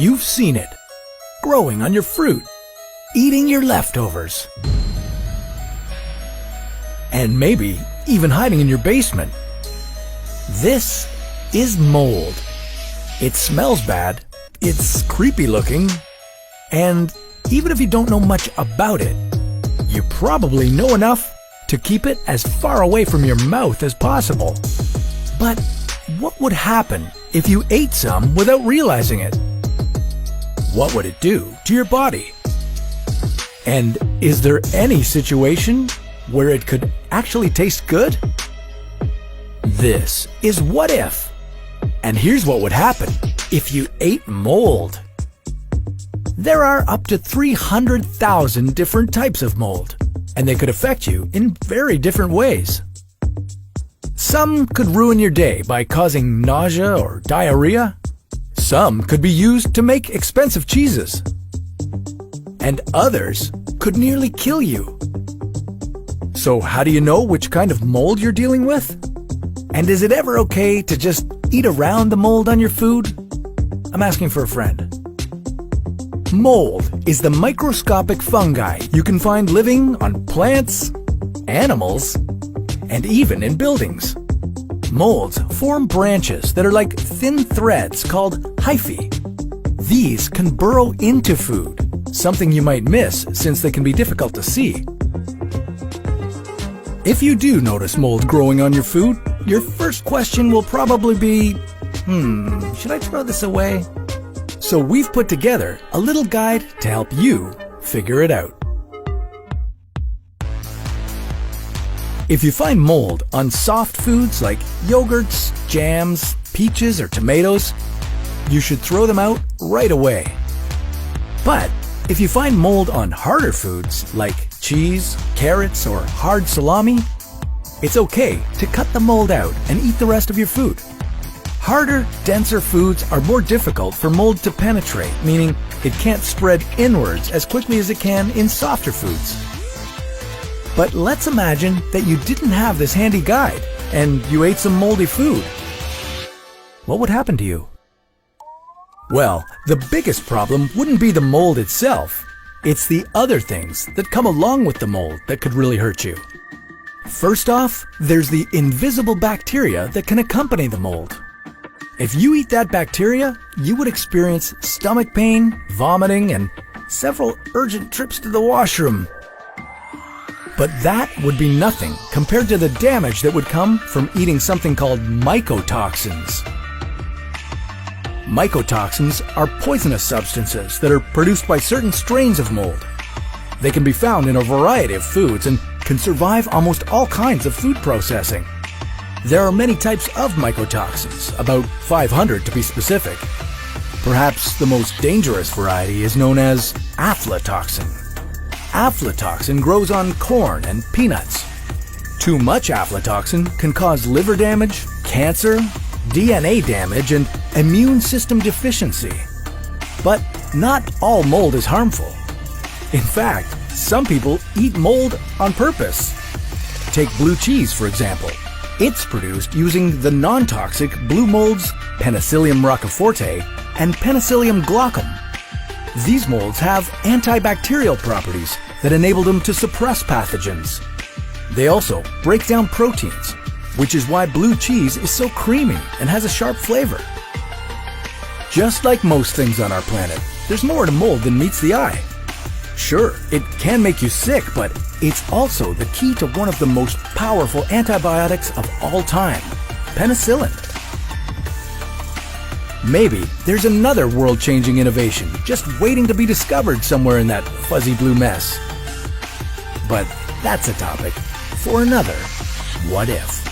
You've seen it, growing on your fruit, eating your leftovers, and maybe even hiding in your basement. This is mold. It smells bad, it's creepy looking, and even if you don't know much about it, you probably know enough to keep it as far away from your mouth as possible. But what would happen if you ate some without realizing it? What would it do to your body? And is there any situation where it could actually taste good? This is What If. And here's what would happen if you ate mold. There are up to 300,000 different types of mold, and they could affect you in very different ways. Some could ruin your day by causing nausea or diarrhea. Some could be used to make expensive cheeses. And others could nearly kill you. So how do you know which kind of mold you're dealing with? And is it ever okay to just eat around the mold on your food? I'm asking for a friend. Mold is the microscopic fungi you can find living on plants, animals, and even in buildings. Molds form branches that are like thin threads called hyphae. These can burrow into food, something you might miss since they can be difficult to see. If you do notice mold growing on your food, your first question will probably be, should I throw this away? So we've put together a little guide to help you figure it out. If you find mold on soft foods like yogurts, jams, peaches, or tomatoes, you should throw them out right away. But if you find mold on harder foods like cheese, carrots, or hard salami, it's okay to cut the mold out and eat the rest of your food. Harder, denser foods are more difficult for mold to penetrate, meaning it can't spread inwards as quickly as it can in softer foods. But let's imagine that you didn't have this handy guide and you ate some moldy food. What would happen to you? Well, the biggest problem wouldn't be the mold itself. It's the other things that come along with the mold that could really hurt you. First off, there's the invisible bacteria that can accompany the mold. If you eat that bacteria, you would experience stomach pain, vomiting, and several urgent trips to the washroom. But that would be nothing compared to the damage that would come from eating something called mycotoxins. Mycotoxins are poisonous substances that are produced by certain strains of mold. They can be found in a variety of foods and can survive almost all kinds of food processing. There are many types of mycotoxins, about 500 to be specific. Perhaps the most dangerous variety is known as aflatoxin. Aflatoxin grows on corn and peanuts. Too much aflatoxin can cause liver damage, cancer, DNA damage, and immune system deficiency. But not all mold is harmful. In fact, some people eat mold on purpose. Take blue cheese, for example. It's produced using the non-toxic blue molds Penicillium roqueforti and Penicillium glaucum. These molds have antibacterial properties that enable them to suppress pathogens. They also break down proteins, which is why blue cheese is so creamy and has a sharp flavor. Just like most things on our planet, there's more to mold than meets the eye. Sure, it can make you sick, but it's also the key to one of the most powerful antibiotics of all time, penicillin. Maybe there's another world-changing innovation just waiting to be discovered somewhere in that fuzzy blue mess. But that's a topic for another What If.